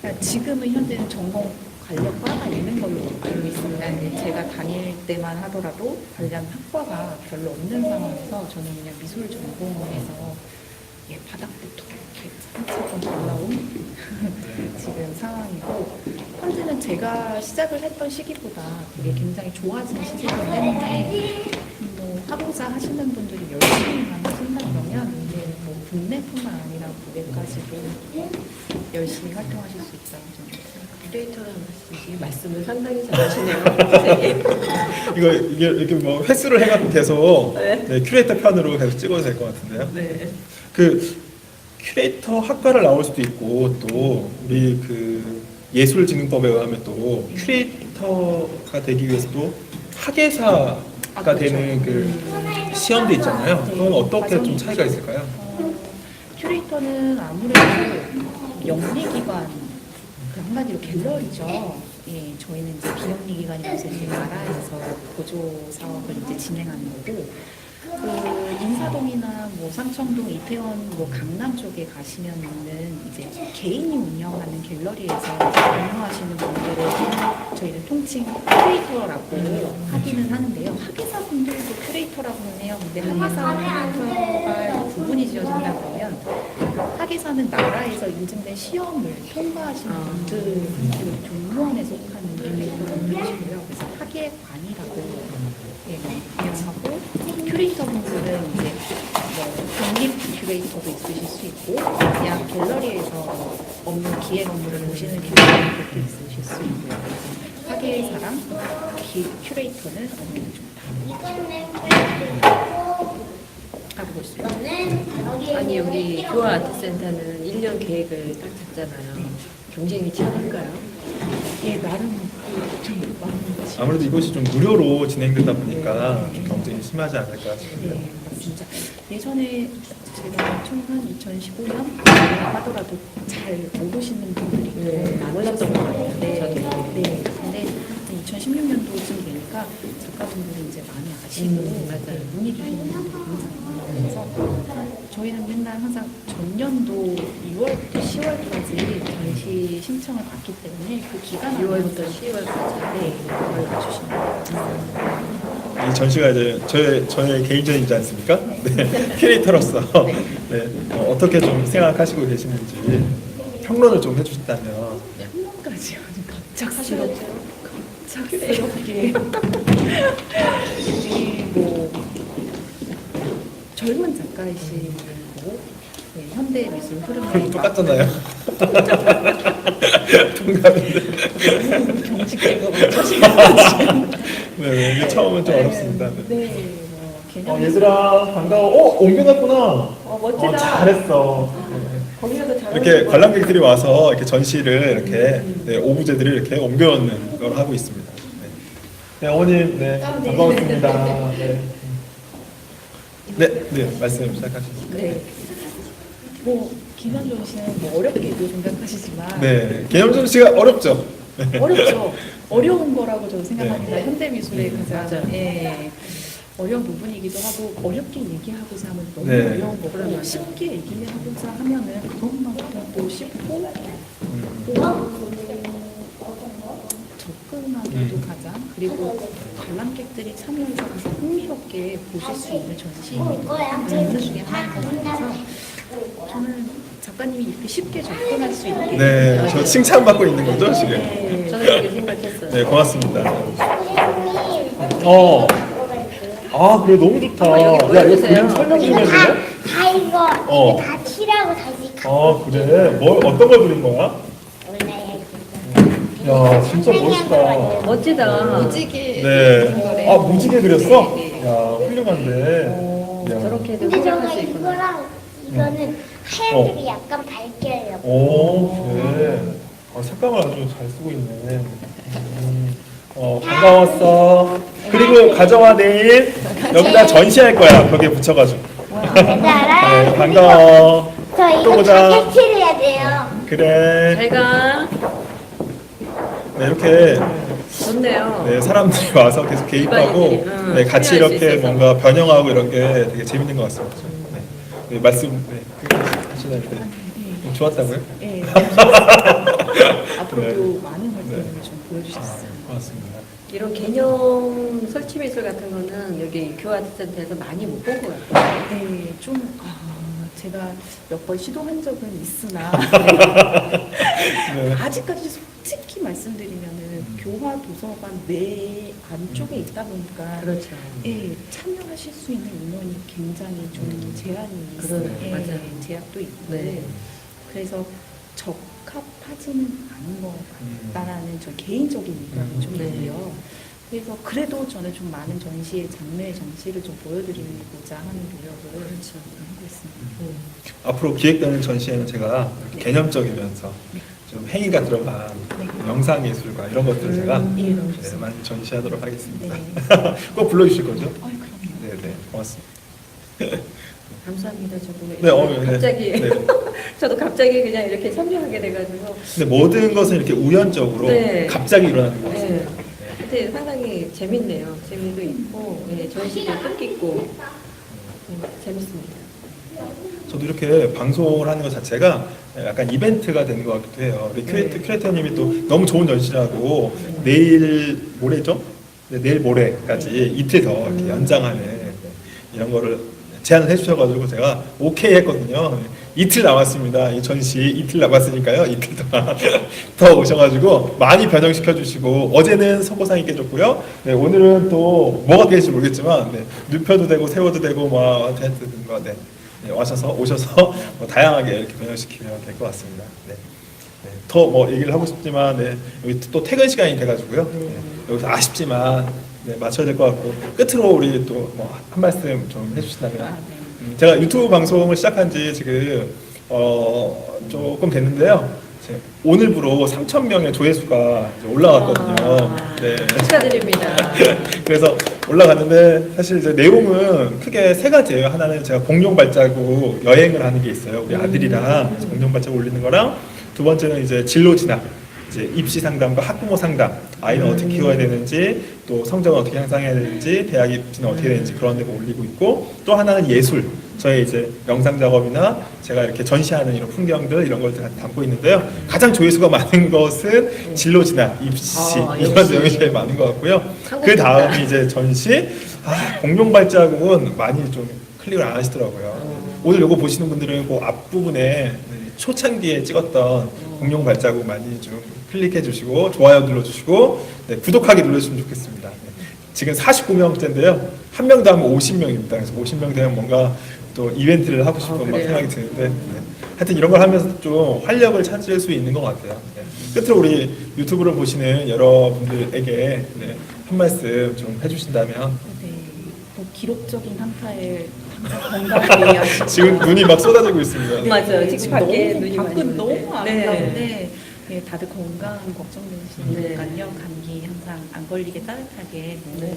그러니까 지금은 현재는 전공 관련 과가 있는 걸로 알고 있습니다. 근데 제가 다닐 때만 하더라도 관련 학과가 별로 없는 상황에서 저는 그냥 미술 전공해서 바닥부터 이렇게 한참 올라온 지금 상황이고 현재는 제가 시작을 했던 시기보다 그게 굉장히 좋아진 시기이기 때문에 뭐 하고자 하시는 분들이 열심히만 하신다 그러면 이제 뭐 국내뿐만 아니라 국외까지도 열심히 활동하실 수 있다고 저는 생각합니다. 큐레이터라는 말씀을 상당히 잘하시네요. 선생님. 이게 이렇게 뭐 횟수를 해가지고 계속 네. 네, 큐레이터 편으로 계속 찍어도 될 것 같은데요. 네. 그 큐레이터 학과를 나올 수도 있고 또 우리 그 예술진흥법에 의하면 또 큐레이터가 되기 위해서도 학예사가 그렇죠. 되는 그 시험도 있잖아요. 그건 어떻게 좀 차이가 있을까요? 큐레이터는 아무래도 영리기관 한마디로 갤러리죠. 예, 저희는 이제 비영리기관이라서 이제 나라에서 보조 사업을 이제 진행하는 거고 그 인사동이나 뭐 삼청동, 이태원, 뭐 강남 쪽에 가시면 있는 이제 개인이 운영하는 갤러리에서 운영하시는 분들을 저희는 통칭 큐레이터라고 하기는 하는데요. 학예사분들도 큐레이터라고는 해요. 근데 학예사가 구분이 지어진다 그러면 학예사는 나라에서 인증된 시험을 통과하시는 분들 그 종무원에 속하는 분들이시고요. 그래서 학예관이라고 운영하고 큐레이터 분들은 이제 뭐 독립 큐레이터도 있으실 수 있고 그냥 갤러리에서 업무 기획 업무를 보시는 큐레이터도 있으실 수 있고요. 학예사랑 큐레이터는 업무를 좀 다르고 있습니다. 아니 여기 교화 아트센터는 1년 계획을 딱 잡잖아요. 경쟁이 치열한가요? 예, 나름 좀 많은 것이 아무래도 이것이 좀 무료로 진행되다 보니까 좀 경쟁이 심하지 않을까 싶은데요. 네, 맞습니다. 예전에 제가 한 2015년 하더라도 잘 모르시는 분들이 있고 몰랐던 것 같아요. 네. 근데 2016년도쯤 되니까 작가분들이 이제 많이 아시고 맞아요. 문의 주시는 분들이 굉장히 많아서 저희는 맨날 항상 전년도 2월부터 10월까지 전시 신청을 받기 때문에 그 기간 6월부터 10월까지. 네, 연락 주시면 됩니다. 이 전시가 이제 저의 개인전이지 않습니까? 네. 큐레이터로서 네. 어떻게 좀 생각하시고 계시는지 평론을 좀 해주신다면. 한번까지 갑작스럽게 뭐 젊은 작가이시고 네, 현대 미술 흐름에 똑같잖아요. 동갑인데. 경직된 거 맞추시는 네, 이게 처음은 좀 어렵습니다. 네. 네, 뭐 개념 얘들아 반가워. 옮겨놨구나. 멋지다. 잘했어. 거기서도 잘 이렇게 관람객들이 와서 이렇게 전시를 이렇게 네, 오브제들을 이렇게 옮겨놓는 걸 하고 있습니다. 네, 어머님, 네, 반갑습니다. 네, 말씀 시작하시죠. 네. 뭐 기간 전시는 뭐 어렵게도 생각하시지만 네, 개념 전시가 어렵죠. 어렵죠. 어려운 거라고 저는 생각합니다. 네. 현대 미술의 가장 맞아요. 어려운 부분이기도 하고 어렵게 얘기하고자 하면 너무 네. 어려운 거고 쉽게 얘기하고자 하면은 그것만큼 또 쉽고 접근하기도 가장 그리고 관람객들이 참여해서 가장 흥미롭게 보실 수 있는 전시인 중에 하나인 것 같아서 저는 작가님이 이렇게 쉽게 접근할 수 있게 네, 저 칭찬받고 있는 거죠, 지금? 네. 저는 그렇게 생각했어요. 네, 고맙습니다. 그래, 너무 좋다. 한번 여기 야, 이거 보여주세요. 그림 설명 좀 해줄래? 다 이거 어. 이거 다 칠하고 다시 가. 그래. 어떤 걸 그린 거야? 야, 진짜 멋있다. 멋지다. 무지개 네. 무지개 그렸어? 야, 훌륭한데. 야. 저렇게도 근데 생각할 저가 수 있구나. 이거랑 이거는 하얀색이 약간 밝게요. 그래. 색감을 아주 잘 쓰고 있네. 반가웠어. 그리고 가져와 내일 여기다 전시할 거야. 벽에 붙여가지고. 얘들아, 네, 반가워. 저 또 이거 보자. 다 색칠해야 돼요. 그래. 잘 가. 네, 이렇게 좋네요. 네, 사람들이 와서 계속 개입하고 일반인들이, 네, 같이 참여할 수 이렇게 있어서. 뭔가 변형하고 이런 게 되게 재밌는 것 같습니다. 네, 말씀 하시나요? 네. 좋았다고요? 네. 앞으로도 많은 활동을 좀 보여주셨어요. 고맙습니다. 이런 개념 설치 미술 같은 거는 여기 교화아트센터에서 많이 못 본 것 같아요. 네, 좀 제가 몇 번 시도한 적은 있으나 네. 아직까지 솔직히 말씀드리면은 교화 도서관 내 안쪽에 있다 보니까 그렇죠. 예, 참여하실 수 있는 인원이 굉장히 좀 제한이 그러네, 있어요. 맞아요. 제약도 있고 네. 그래서 적합하지는 않은 것 같다라는 저 개인적인 의견이 좀 네. 있고요. 그래서 그래도 저는 좀 많은 전시의 장르의 전시를 좀 보여드리고자 하는 노력을 그렇죠. 하고 있습니다. 앞으로 기획되는 전시회는 제가 개념적이면서 좀 행위가 들어간 영상 예술과 이런 것들을 제가 예, 너무 네, 좋습니다. 많이 전시하도록 하겠습니다. 네. 꼭 불러주실 거죠? 그럼요. 네, 고맙습니다. 감사합니다. 저도 네, 갑자기 네. 저도 갑자기 그냥 이렇게 참여하게 돼가지고 근데 모든 것은 이렇게 우연적으로 네. 갑자기 일어나는 것 같습니다. 네. 근데 상당히 재밌네요. 재미도 있고 전시도 뜻깊고 재밌습니다. 저도 이렇게 방송을 하는 것 자체가 약간 이벤트가 되는 것 같기도 해요. 우리 큐레이터님이 또 너무 좋은 전시라고 내일 모레죠? 네, 내일 모레까지 이틀 더 이렇게 연장하는 이런 거를 제안을 해주셔가지고 제가 오케이 했거든요. 이틀 남았습니다. 이 전시 이틀 남았으니까요. 이틀 동안 더 오셔가지고 많이 변형시켜 주시고 어제는 선고상이 깨졌고요. 네, 오늘은 또 뭐가 깨질지 모르겠지만 네, 눕혀도 되고 세워도 되고 뭐 하여튼 뭐 네, 네, 오셔서 뭐 다양하게 이렇게 변형시키면 될 것 같습니다. 네. 네, 더 뭐 얘기를 하고 싶지만 네, 여기 또 퇴근 시간이 돼가지고요. 네, 여기서 아쉽지만 네, 맞춰야 될 것 같고 끝으로 우리 또 뭐 한 말씀 좀 해주신다면 제가 유튜브 방송을 시작한 지 지금 조금 됐는데요. 오늘부로 3,000명의 조회수가 이제 올라갔거든요. 네. 축하드립니다. 그래서 올라갔는데 사실 이제 내용은 크게 세 가지예요. 하나는 제가 공룡 발자국 여행을 하는 게 있어요. 우리 아들이랑 그래서 공룡 발자국 올리는 거랑 두 번째는 이제 진로 진학, 이제 입시 상담과 학부모 상담, 아이는 어떻게 키워야 되는지, 또 성적을 어떻게 향상해야 되는지, 대학 입시는 어떻게 되는지 그런 데가 올리고 있고, 또 하나는 예술, 저의 이제 영상 작업이나 제가 이렇게 전시하는 이런 풍경들 이런 걸 다 담고 있는데요. 가장 조회수가 많은 것은 진로 진학, 입시 이런 역시. 내용이 제일 많은 것 같고요. 그 다음이 이제 전시, 공룡 발자국은 많이 좀 클릭을 안 하시더라고요. 오늘 이거 보시는 분들은 그 앞부분에 초창기에 찍었던 공룡 발자국 많이 좀 클릭해 주시고 좋아요 눌러주시고 네, 구독하기 눌러주시면 좋겠습니다. 네. 지금 49명째인데요. 한 명 더 하면 50명입니다. 그래서 50명 되면 뭔가 또 이벤트를 하고 싶은 막 생각이 드는데 네. 하여튼 이런 걸 하면서 좀 활력을 찾을 수 있는 것 같아요. 네. 끝으로 우리 유튜브를 보시는 여러분들에게 네, 한 말씀 좀 해주신다면 네, 또 기록적인 한타에 항상 건강하게 하시고 지금 눈이 막 쏟아지고 있습니다. 맞아요. 지금 밖에 너무 눈이 밖은 많이 너무 오는데. 아름다운데 네, 다들 건강 걱정되시니까요. 네. 감기 항상 안 걸리게 따뜻하게 네.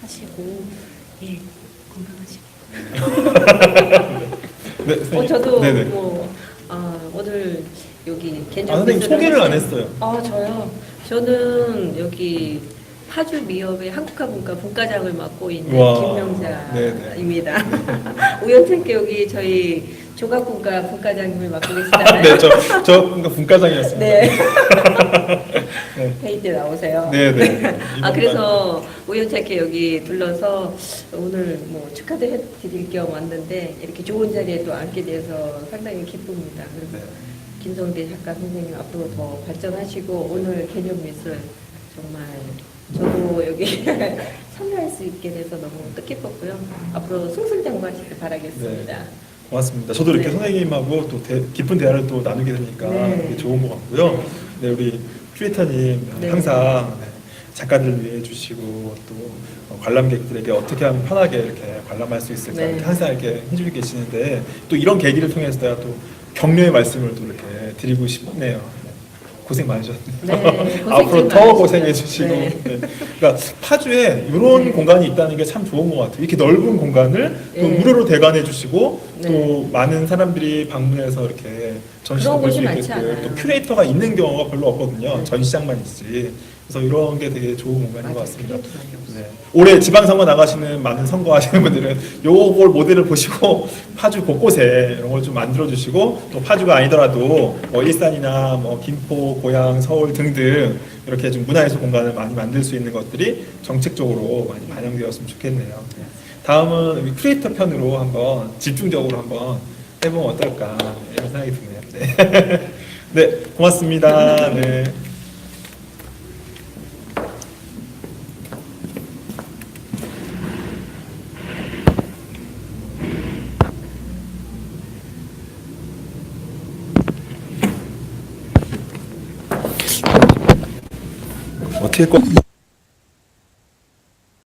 하시고 예, 건강하시고 네, 선생님. 저도 네네. 뭐 오늘 여기 선생님 소개를 안 했어요. 저요. 저는 여기 파주 미업의 한국화문과 분과장을 맡고 있는 우와. 김명자입니다. 우연찮게 여기 저희 조각분과 분과장님을 맡고 계시잖아요. 네, 저 그러니까 분과장이었습니다. 네. 네. 회의 때 나오세요. 네네. 그래서 우연찮게 여기 둘러서 오늘 뭐 축하도 해드릴 겸 왔는데 이렇게 좋은 자리에 또 앉게 돼서 상당히 기쁩니다. 그래서 네. 김성대 작가 선생님 앞으로 더 발전하시고 오늘 개념 미술 정말 저도 여기 참여할 수 있게 돼서 너무 뜻깊었고요. 앞으로 승승장구하시길 바라겠습니다. 고맙습니다. 저도 이렇게 네. 선생님하고 또 깊은 대화를 또 나누게 되니까 네. 되게 좋은 것 같고요. 네, 우리 큐레이터님 네. 항상 네, 작가들을 위해 주시고 또 관람객들에게 어떻게 하면 편하게 이렇게 관람할 수 있을까 네. 이렇게 항상 이렇게 해주고 계시는데 또 이런 계기를 통해서 내가 또 격려의 말씀을 또 이렇게 드리고 싶네요. 네. 고생 많으셨네요. 네, 고생 앞으로 좀 더 많으시죠. 고생해 주시고. 네. 네. 그러니까 파주에 이런 네. 공간이 있다는 게 참 좋은 것 같아요. 이렇게 넓은 공간을 또 네. 무료로 대관해 주시고 네. 또 많은 사람들이 방문해서 이렇게 전시도 그런 볼 수 곳이 많지 있게끔 않아요. 또 큐레이터가 있는 경우가 별로 없거든요. 네. 전시장만 있지. 그래서 이런 게 되게 좋은 공간인 것 같습니다. 큐레이터 많이 없어요. 네. 올해 지방선거 나가시는 많은 선거하시는 분들은 요걸 모델을 보시고 파주 곳곳에 이런 걸 좀 만들어 주시고 또 파주가 아니더라도 뭐 일산이나 뭐 김포, 고양, 서울 등등 이렇게 좀 문화예술 공간을 많이 만들 수 있는 것들이 정책적으로 많이 반영되었으면 좋겠네요. 네. 다음은 우리 크리에이터 편으로 한번 집중적으로 한번 해보면 어떨까 이런 생각이 드네요. 네, 네 고맙습니다. 네. 어떻게 꼭